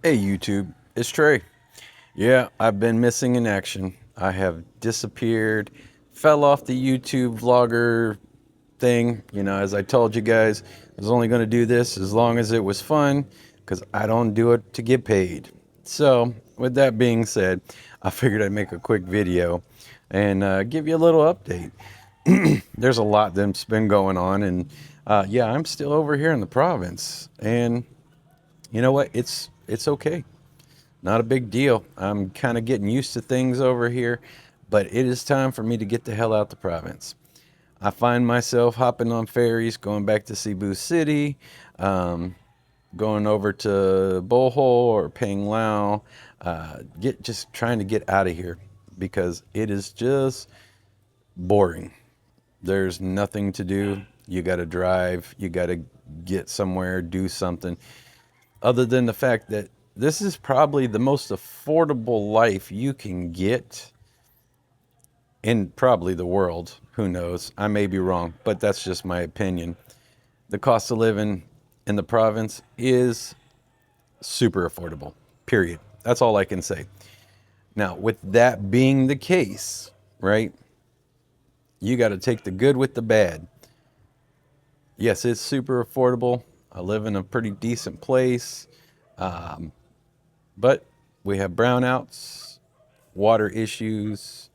Hey YouTube, it's Trey. Yeah, I've been missing in action. I have disappeared, fell off the YouTube vlogger thing. As I told you guys, I was only going to do this as long as it was fun because I don't do it to get paid. So, with that being said, I figured I'd make a quick video and give you a little update. There's a lot that's been going on, and yeah, I'm still over here in the province. And you know what? It's okay. Not a big deal. I'm kind of getting used to things over here, but it is time for me to get the hell out the province. I find myself hopping on ferries, going back to Cebu City, um, going over to Bohol or Pang Lao, get just trying to get out of here because it is just boring. There's nothing to do. You got to drive. You got to get somewhere, do something other than the fact that this is probably the most affordable life you can get in probably the world. Who knows? I may be wrong, but that's just my opinion. The cost of living in the province is super affordable, period. That's all I can say. Now, with that being the case, right, you got to take the good with the bad. Yes, it's super affordable. I live in a pretty decent place, but we have brownouts, water issues,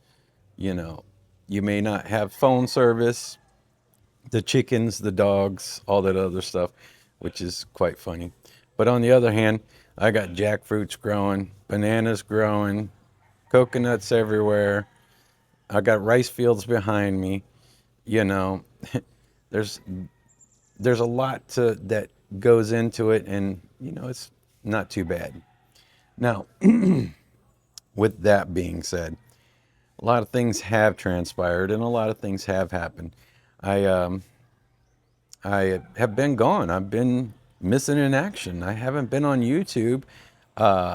you know, you may not have phone service, the chickens, the dogs, all that other stuff, which is quite funny. But on the other hand, I got jackfruits growing, bananas growing, coconuts everywhere. I got rice fields behind me. You know, there's there's a lot to that goes into it, and it's not too bad. Now, with that being said, a lot of things have transpired and a lot of things have happened. I I have been gone. I've been missing in action. I haven't been on YouTube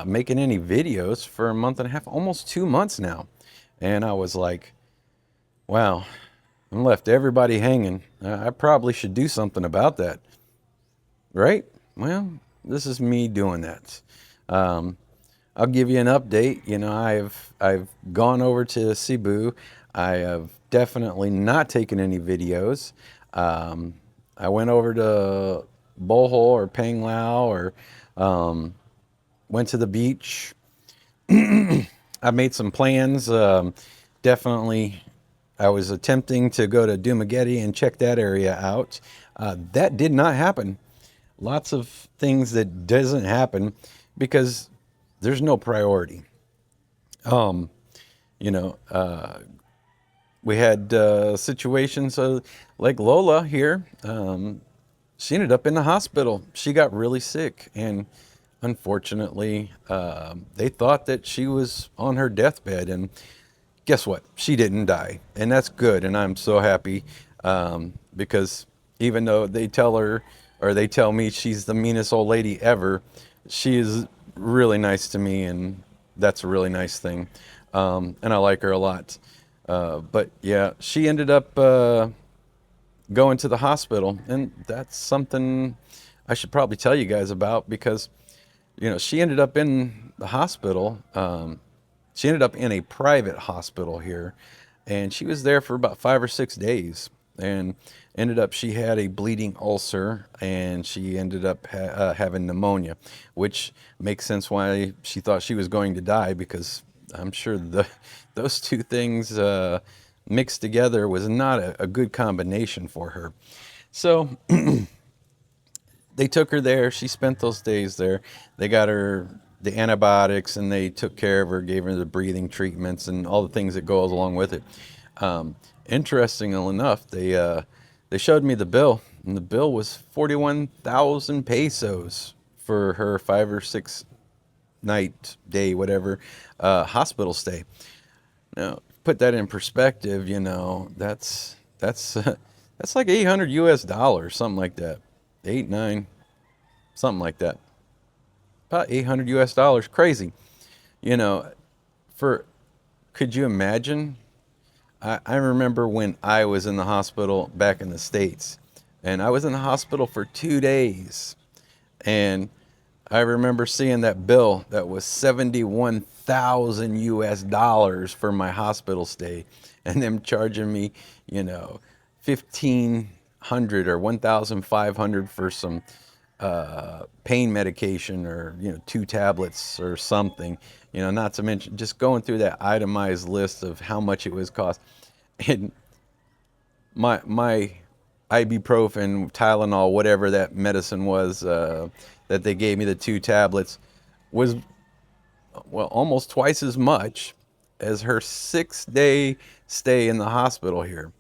making any videos for a month and a half, almost 2 months now. And I was like, wow, I left everybody hanging. I probably should do something about that, right? Well, this is me doing that. Um, I'll give you an update. I've gone over to Cebu. I have definitely not taken any videos. Um, I went over to Bohol or Pang Lao or um, went to the beach. I made some plans. Definitely, I was attempting to go to Dumaguete and check that area out. That did not happen. Lots of things that doesn't happen because there's no priority. Um, you know, we had situations like Lola here. She ended up in the hospital. She got really sick, and unfortunately, they thought that she was on her deathbed. And guess what? She didn't die, and that's good. And I'm so happy because even though they tell her or they tell me she's the meanest old lady ever, she is really nice to me, and that's a really nice thing. And I like her a lot. But yeah, she ended up going to the hospital, and that's something I should probably tell you guys about because she ended up in the hospital. She ended up in a private hospital here, and she was there for about 5 or 6 days. And ended up, she had a bleeding ulcer, and she ended up having pneumonia, which makes sense why she thought she was going to die because I'm sure those two things mixed together was not a good combination for her. So they took her there. She spent those days there. They got her the antibiotics and they took care of her, gave her the breathing treatments and all the things that goes along with it. Interestingly enough, they showed me the bill, and the bill was 41,000 pesos for her 5 or 6 night, day, whatever, hospital stay. Now, put that in perspective, that's that's like 800 US dollars, something like that. 8, 9, something like that. About 800 US dollars. Crazy. You know, for could you imagine? I remember when I was in the hospital back in the States, and I was in the hospital for 2 days, and I remember seeing that bill that was 71,000 US dollars for my hospital stay, and them charging me, 1,500 or 1,500 for some pain medication, or two tablets or something. Not to mention just going through that itemized list of how much it was cost. And my ibuprofen, Tylenol, whatever that medicine was, that they gave me, the two tablets, was, well, almost twice as much as her 6-day stay in the hospital here.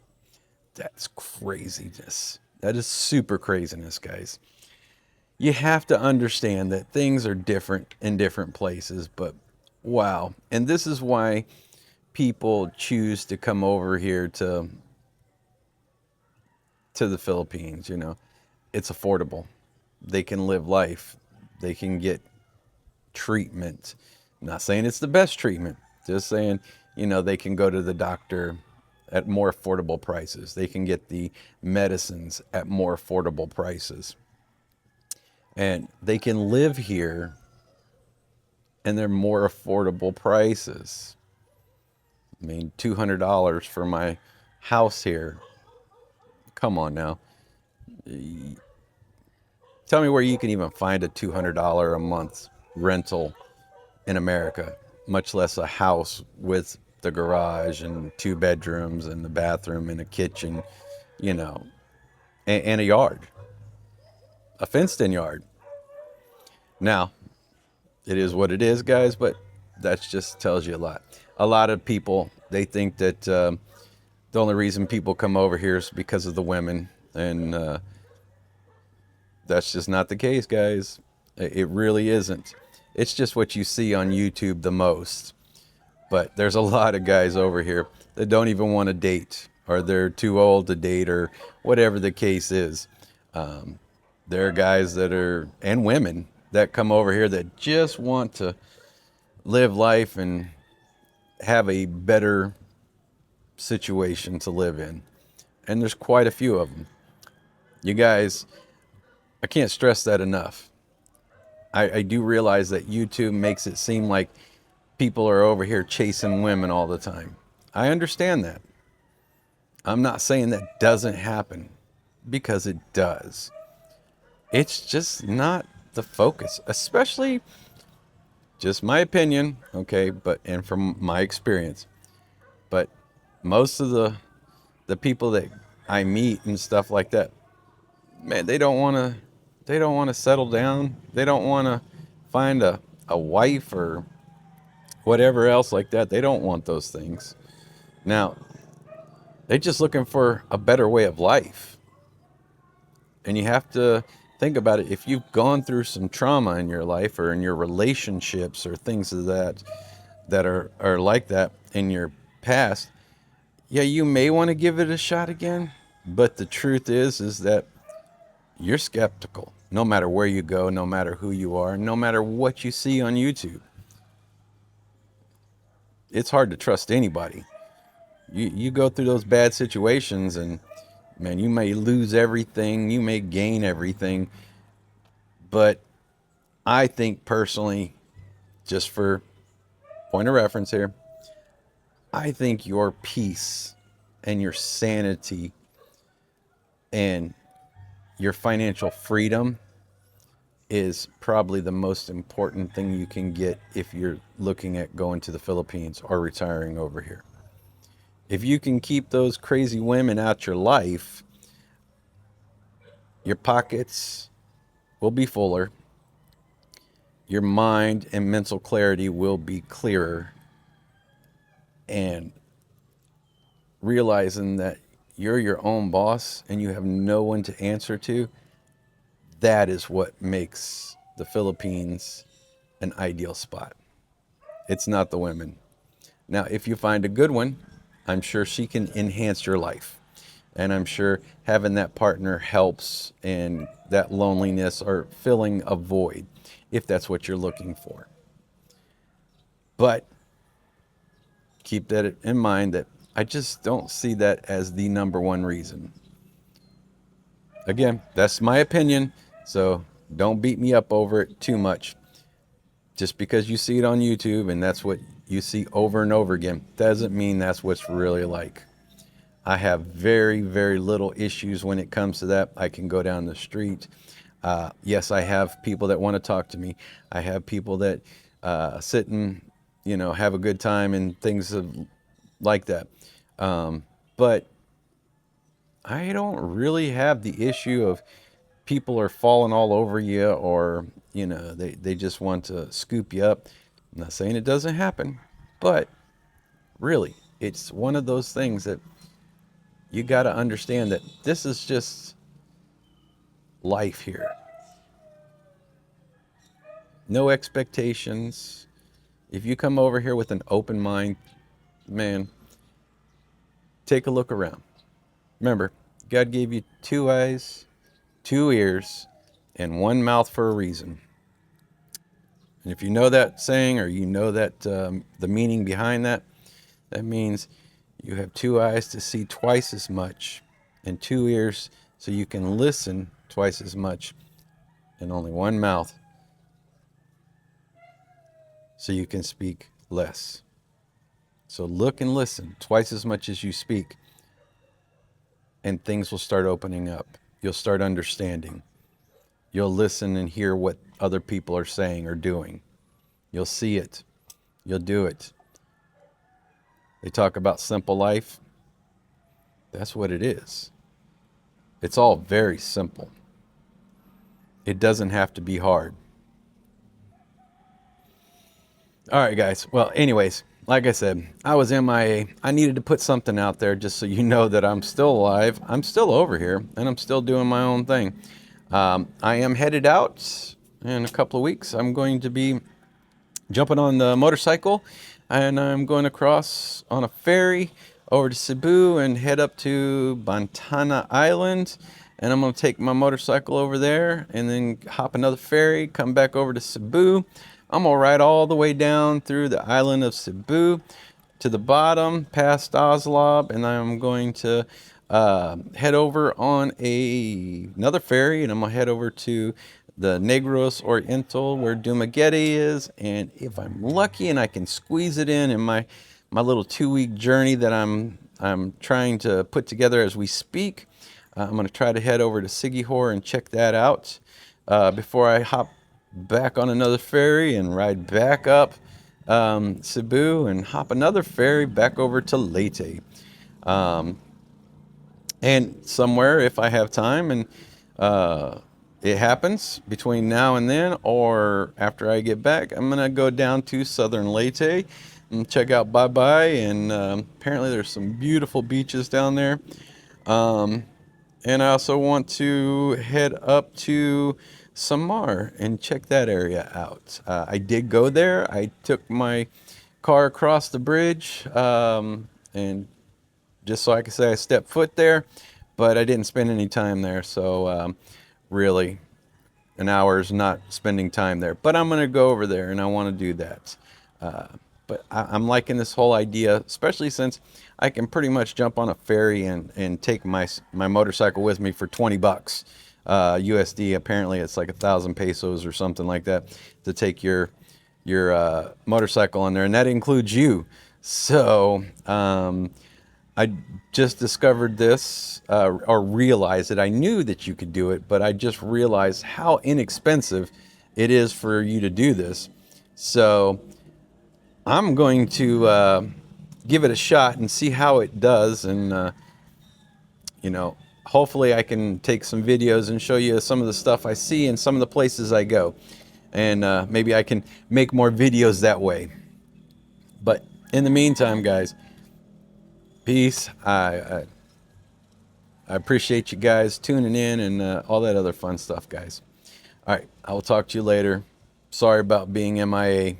That's craziness. That is super craziness, guys. You have to understand that things are different in different places, but wow. And this is why people choose to come over here to the Philippines. It's affordable. They can live life. They can get treatment. I'm not saying it's the best treatment, just saying, they can go to the doctor at more affordable prices. They can get the medicines at more affordable prices. And they can live here and they're more affordable prices. I mean, $200 for my house here. Come on now. Tell me where you can even find a $200 a month rental in America, much less a house with the garage and 2 bedrooms and the bathroom and a kitchen, and a yard, a fenced in yard. Now, it is what it is, guys, but that just tells you a lot. A lot of people, they think that the only reason people come over here is because of the women, and that's just not the case, guys. It really isn't. It's just what you see on YouTube the most. But there's a lot of guys over here that don't even want to date, or they're too old to date, or whatever the case is. There are guys that are, and women, that come over here that just want to live life and have a better situation to live in. And there's quite a few of them. You guys, I can't stress that enough. I do realize that YouTube makes it seem like people are over here chasing women all the time. I understand that. I'm not saying that doesn't happen, because it does. It's just not the focus, especially, just my opinion, okay, and from my experience. But most of the people that I meet and stuff like that, man, they don't want to settle down. They don't want to find a wife or whatever else like that. They don't want those things. Now, they're just looking for a better way of life. And you have to think about it. If you've gone through some trauma in your life, or in your relationships, or things of that are like that in your past, yeah, you may want to give it a shot again. But the truth is that you're skeptical, no matter where you go, no matter who you are, no matter what you see on YouTube. It's hard to trust anybody. You go through those bad situations, and man, you may lose everything, you may gain everything. But I think personally, just for point of reference here, I think your peace and your sanity and your financial freedom is probably the most important thing you can get if you're looking at going to the Philippines or retiring over here. If you can keep those crazy women out your life, your pockets will be fuller. Your mind and mental clarity will be clearer. And realizing that you're your own boss and you have no one to answer to, that is what makes the Philippines an ideal spot. It's not the women. Now, if you find a good one, I'm sure she can enhance your life. And I'm sure having that partner helps in that loneliness or filling a void, if that's what you're looking for. But keep that in mind, that I just don't see that as the number one reason. Again, that's my opinion. So Don't beat me up over it too much. Just because you see it on YouTube and that's what you see over and over again doesn't mean that's what's really like. I have very, very little issues when it comes to that. I can go down the street. Yes, I have people that want to talk to me. I have people that sit and, have a good time and things like that. But I don't really have the issue of people are falling all over you, or, they just want to scoop you up. I'm not saying it doesn't happen, but really, it's one of those things that you got to understand that this is just life here. No expectations. If you come over here with an open mind, man, take a look around. Remember, God gave you 2 eyes, 2 ears, and 1 mouth for a reason. And if you know that saying, or you know that the meaning behind that, that means you have 2 eyes to see twice as much, and 2 ears so you can listen twice as much, and only 1 mouth so you can speak less. So look and listen twice as much as you speak, and things will start opening up. You'll start understanding. You'll listen and hear what other people are saying or doing. You'll see it. You'll do it. They talk about simple life. That's what it is. It's all very simple. It doesn't have to be hard. All right, guys. Well, anyways, like I said, I was MIA. I needed to put something out there just so you know that I'm still alive. I'm still over here, and I'm still doing my own thing. I am headed out in a couple of weeks. I'm going to be jumping on the motorcycle, and I'm going across on a ferry over to Cebu and head up to Bantana Island. And I'm going to take my motorcycle over there and then hop another ferry, come back over to Cebu. I'm going to ride all the way down through the island of Cebu to the bottom, past Oslob, and I'm going to head over on another ferry, and I'm going to head over to the Negros Oriental where Dumaguete is. And if I'm lucky and I can squeeze it in my little 2-week journey that I'm trying to put together as we speak, I'm going to try to head over to Siquijor and check that out before I hop back on another ferry and ride back up Cebu and hop another ferry back over to Leyte. And somewhere, if I have time and it happens between now and then, or after I get back, I'm going to go down to southern Leyte and check out Bye Bye. And apparently there's some beautiful beaches down there. And I also want to head up to Samar and check that area out. I did go there. I took my car across the bridge, and just so I can say I stepped foot there, but I didn't spend any time there. So really, an hour is not spending time there. But I'm going to go over there, and I want to do that. But I'm liking this whole idea, especially since I can pretty much jump on a ferry and take my motorcycle with me for 20 bucks USD. Apparently it's like 1,000 pesos or something like that to take your motorcycle on there, and that includes you. So I just discovered this, or realized that I knew that you could do it, but I just realized how inexpensive it is for you to do this. So I'm going to give it a shot and see how it does. And, hopefully I can take some videos and show you some of the stuff I see and some of the places I go. And maybe I can make more videos that way. But in the meantime, guys, peace. I appreciate you guys tuning in and all that other fun stuff, guys. All right, I will talk to you later. Sorry about being MIA.